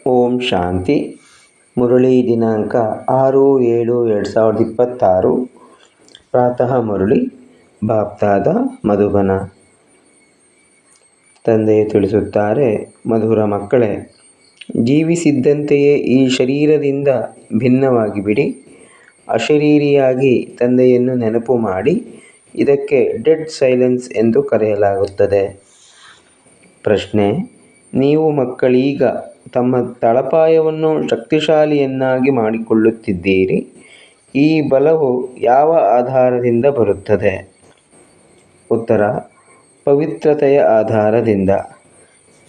ಓಂ ಶಾಂತಿ. ಮುರಳಿ ದಿನಾಂಕ 6/7/2026. ಪ್ರಾತಃ ಮುರಳಿ. ಬಾಪ್ದಾದ ಮಧುಬನ. ತಂದೆಯು ತಿಳಿಸುತ್ತಾರೆ, ಮಧುರ ಮಕ್ಕಳೇ, ಜೀವಿಸಿದ್ದಂತೆಯೇ ಈ ಶರೀರದಿಂದ ಭಿನ್ನವಾಗಿ ಬಿಡಿ. ಅಶರೀರಿಯಾಗಿ ತಂದೆಯನ್ನು ನೆನಪು ಮಾಡಿ. ಇದಕ್ಕೆ ಡೆಡ್ ಸೈಲೆನ್ಸ್ ಎಂದು ಕರೆಯಲಾಗುತ್ತದೆ. ಪ್ರಶ್ನೆ: ನೀವು ಮಕ್ಕಳೀಗ ತಮ್ಮ ತಳಪಾಯವನ್ನು ಶಕ್ತಿಶಾಲಿಯನ್ನಾಗಿ ಮಾಡಿಕೊಳ್ಳುತ್ತಿದ್ದೀರಿ. ಈ ಬಲವು ಯಾವ ಆಧಾರದಿಂದ ಬರುತ್ತದೆ? ಉತ್ತರ: ಪವಿತ್ರತೆಯ ಆಧಾರದಿಂದ.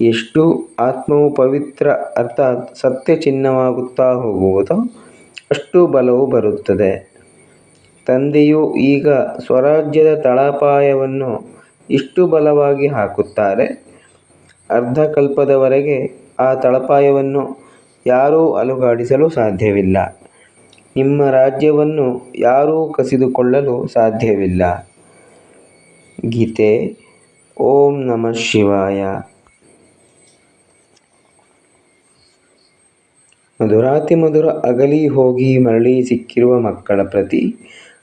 ಎಷ್ಟು ಆತ್ಮವು ಪವಿತ್ರ ಅರ್ಥಾತ್ ಸತ್ಯ ಚಿಹ್ನವಾಗುತ್ತಾ ಹೋಗುವುದೋ ಅಷ್ಟು ಬಲವು ಬರುತ್ತದೆ. ತಂದೆಯು ಈಗ ಸ್ವರಾಜ್ಯದ ತಳಪಾಯವನ್ನು ಇಷ್ಟು ಬಲವಾಗಿ ಹಾಕುತ್ತಾರೆ. ಅರ್ಧಕಲ್ಪದವರೆಗೆ ಆ ತಳಪಾಯವನ್ನು ಯಾರೂ ಅಲುಗಾಡಿಸಲು ಸಾಧ್ಯವಿಲ್ಲ. ನಿಮ್ಮ ರಾಜ್ಯವನ್ನು ಯಾರೂ ಕಸಿದುಕೊಳ್ಳಲು ಸಾಧ್ಯವಿಲ್ಲ. ಗೀತೆ. ಓಂ ನಮಃ ಶಿವಾಯ. ಮಧುರಾತಿಮಧುರ ಅಗಲಿ ಹೋಗಿ ಮರಳಿ ಸಿಕ್ಕಿರುವ ಮಕ್ಕಳ ಪ್ರತಿ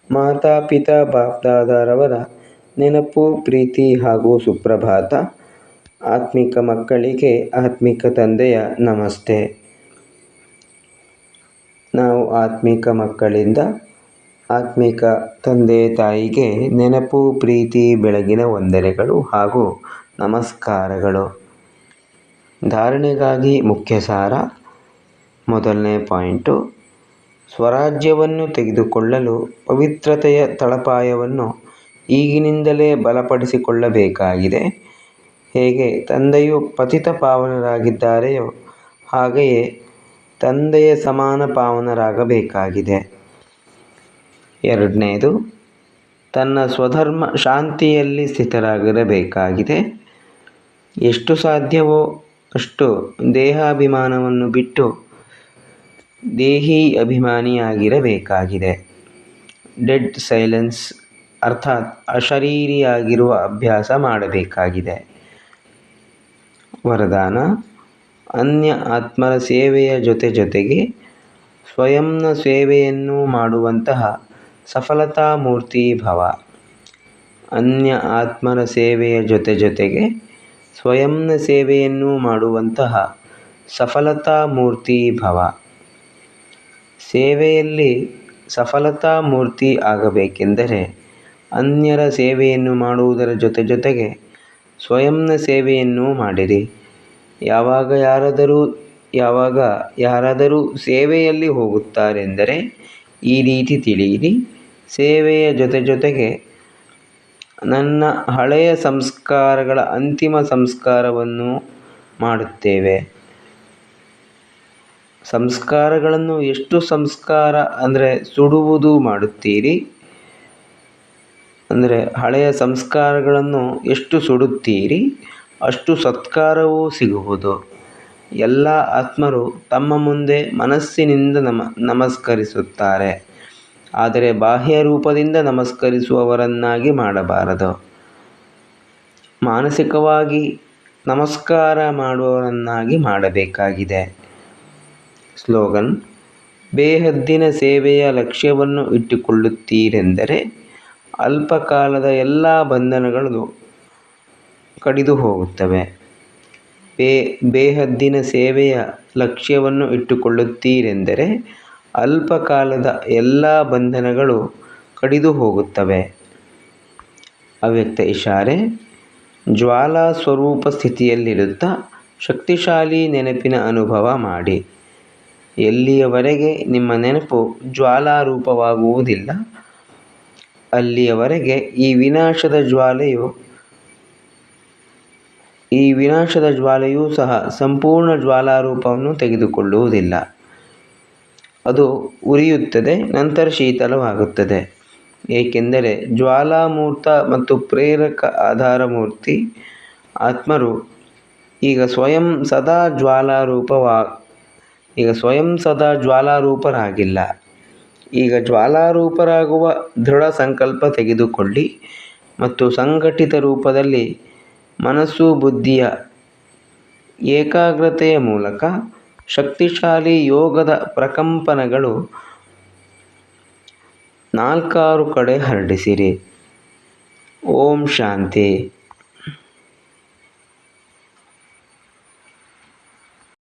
ಮಾತಾಪಿತಾ ಬಾಪ್ದಾದರವರ ನೆನಪು, ಪ್ರೀತಿ ಹಾಗೂ ಸುಪ್ರಭಾತ. ಆತ್ಮಿಕ ಮಕ್ಕಳಿಗೆ ಆತ್ಮಿಕ ತಂದೆಯ ನಮಸ್ತೆ. ನಾವು ಆತ್ಮಿಕ ಮಕ್ಕಳಿಂದ ಆತ್ಮಿಕ ತಂದೆ ತಾಯಿಗೆ ನೆನಪು, ಪ್ರೀತಿ, ಬೆಳಗಿನ ವಂದನೆಗಳು ಹಾಗೂ ನಮಸ್ಕಾರಗಳು. ಧಾರಣೆಗಾಗಿ ಮುಖ್ಯ ಸಾರ. ಮೊದಲನೇ ಪಾಯಿಂಟು: ಸ್ವರಾಜ್ಯವನ್ನು ತೆಗೆದುಕೊಳ್ಳಲು ಪವಿತ್ರತೆಯ ತಳಪಾಯವನ್ನು ಈಗಿನಿಂದಲೇ ಬಲಪಡಿಸಿಕೊಳ್ಳಬೇಕಾಗಿದೆ. ಹೇಗೆ ತಂದೆಯು ಪತಿತ ಪಾವನರಾಗಿದ್ದಾರೆಯೋ ಹಾಗೆಯೇ ತಂದೆಯ ಸಮಾನ ಪಾವನರಾಗಬೇಕಾಗಿದೆ. ಎರಡನೇದು: ತನ್ನ ಸ್ವಧರ್ಮ ಶಾಂತಿಯಲ್ಲಿ ಸ್ಥಿತರಾಗಿರಬೇಕಾಗಿದೆ. ಎಷ್ಟು ಸಾಧ್ಯವೋ ಅಷ್ಟು ದೇಹಾಭಿಮಾನವನ್ನು ಬಿಟ್ಟು ದೇಹಿ ಅಭಿಮಾನಿಯಾಗಿರಬೇಕಾಗಿದೆ. ಡೆಡ್ ಸೈಲೆನ್ಸ್ ಅರ್ಥಾತ್ ಅಶರೀರಿಯಾಗಿರುವ ಅಭ್ಯಾಸ ಮಾಡಬೇಕಾಗಿದೆ. ವರದಾನ: ಅನ್ಯ ಆತ್ಮರ ಸೇವೆಯ ಜೊತೆಗೆ ಸ್ವಯಂನ ಸೇವೆಯನ್ನು ಮಾಡುವಂತಹ ಸಫಲತಾ ಮೂರ್ತಿ ಭವ. ಅನ್ಯ ಆತ್ಮರ ಸೇವೆಯ ಜೊತೆಗೆ ಸ್ವಯಂನ ಸೇವೆಯನ್ನು ಮಾಡುವಂತಹ ಸಫಲತಾ ಮೂರ್ತಿ ಭವ. ಸೇವೆಯಲ್ಲಿ ಸಫಲತಾ ಮೂರ್ತಿ ಆಗಬೇಕೆಂದರೆ ಅನ್ಯರ ಸೇವೆಯನ್ನು ಮಾಡುವುದರ ಜೊತೆಗೆ ಸ್ವಯಂನ ಸೇವೆಯನ್ನು ಮಾಡಿರಿ. ಯಾವಾಗ ಯಾರಾದರೂ ಸೇವೆಯಲ್ಲಿ ಹೋಗುತ್ತಾರೆಂದರೆ ಈ ರೀತಿ ತಿಳಿಯಿರಿ: ಸೇವೆಯ ಜೊತೆಗೆ ನನ್ನ ಹಳೆಯ ಸಂಸ್ಕಾರಗಳ ಅಂತಿಮ ಸಂಸ್ಕಾರವನ್ನು ಮಾಡುತ್ತೇವೆ. ಸಂಸ್ಕಾರಗಳನ್ನು ಎಷ್ಟು ಸಂಸ್ಕಾರ ಅಂದರೆ ಸುಡುವುದು ಮಾಡುತ್ತೀರಿ, ಅಂದರೆ ಹಳೆಯ ಸಂಸ್ಕಾರಗಳನ್ನು ಎಷ್ಟು ಸುಡುತ್ತೀರಿ ಅಷ್ಟು ಸತ್ಕಾರವೂ ಸಿಗುವುದು. ಎಲ್ಲ ಆತ್ಮರು ತಮ್ಮ ಮುಂದೆ ಮನಸ್ಸಿನಿಂದ ನಮಸ್ಕರಿಸುತ್ತಾರೆ. ಆದರೆ ಬಾಹ್ಯ ರೂಪದಿಂದ ನಮಸ್ಕರಿಸುವವರನ್ನಾಗಿ ಮಾಡಬಾರದು. ಮಾನಸಿಕವಾಗಿ ನಮಸ್ಕಾರ ಮಾಡುವವರನ್ನಾಗಿ ಮಾಡಬೇಕಾಗಿದೆ. ಸ್ಲೋಗನ್: ಬೇಹದ್ದಿನ ಸೇವೆಯ ಲಕ್ಷ್ಯವನ್ನು ಇಟ್ಟುಕೊಳ್ಳುತ್ತೀರೆಂದರೆ ಅಲ್ಪಕಾಲದ ಎಲ್ಲ ಬಂಧನಗಳು ಕಡಿದು ಹೋಗುತ್ತವೆ. ಬೇಹದ್ದಿನ ಸೇವೆಯ ಲಕ್ಷ್ಯವನ್ನು ಇಟ್ಟುಕೊಳ್ಳುತ್ತೀರೆಂದರೆ ಅಲ್ಪಕಾಲದ ಎಲ್ಲ ಬಂಧನಗಳು ಕಡಿದು ಹೋಗುತ್ತವೆ. ಅವ್ಯಕ್ತ ಇಶಾರೆ: ಜ್ವಾಲಾ ಸ್ವರೂಪ ಸ್ಥಿತಿಯಲ್ಲಿರುತ್ತಾ ಶಕ್ತಿಶಾಲಿ ನೆನಪಿನ ಅನುಭವ ಮಾಡಿ. ಎಲ್ಲಿಯವರೆಗೆ ನಿಮ್ಮ ನೆನಪು ಜ್ವಾಲಾರೂಪವಾಗುವುದಿಲ್ಲ ಅಲ್ಲಿಯವರೆಗೆ ಈ ವಿನಾಶದ ಜ್ವಾಲೆಯೂ ಸಹ ಸಂಪೂರ್ಣ ಜ್ವಾಲಾರೂಪವನ್ನು ತೆಗೆದುಕೊಳ್ಳುವುದಿಲ್ಲ. ಅದು ಉರಿಯುತ್ತದೆ, ನಂತರ ಶೀತಲವಾಗುತ್ತದೆ. ಏಕೆಂದರೆ ಜ್ವಾಲಾಮೂರ್ತ ಮತ್ತು ಪ್ರೇರಕ ಆಧಾರಮೂರ್ತಿ ಆತ್ಮರು ಈಗ ಸ್ವಯಂ ಸದಾ ಜ್ವಾಲಾರೂಪರಾಗಿಲ್ಲ. ಈಗ ಜ್ವಾಲಾರೂಪರಾಗುವ ದೃಢ ಸಂಕಲ್ಪ ತೆಗೆದುಕೊಳ್ಳಿ ಮತ್ತು ಸಂಘಟಿತ ರೂಪದಲ್ಲಿ ಮನಸ್ಸು ಬುದ್ಧಿಯ ಏಕಾಗ್ರತೆಯ ಮೂಲಕ ಶಕ್ತಿಶಾಲಿ ಯೋಗದ ಪ್ರಕಂಪನಗಳು 4 ಕಡೆ ಹರಡಿಸಿರಿ. ಓಂ ಶಾಂತಿ.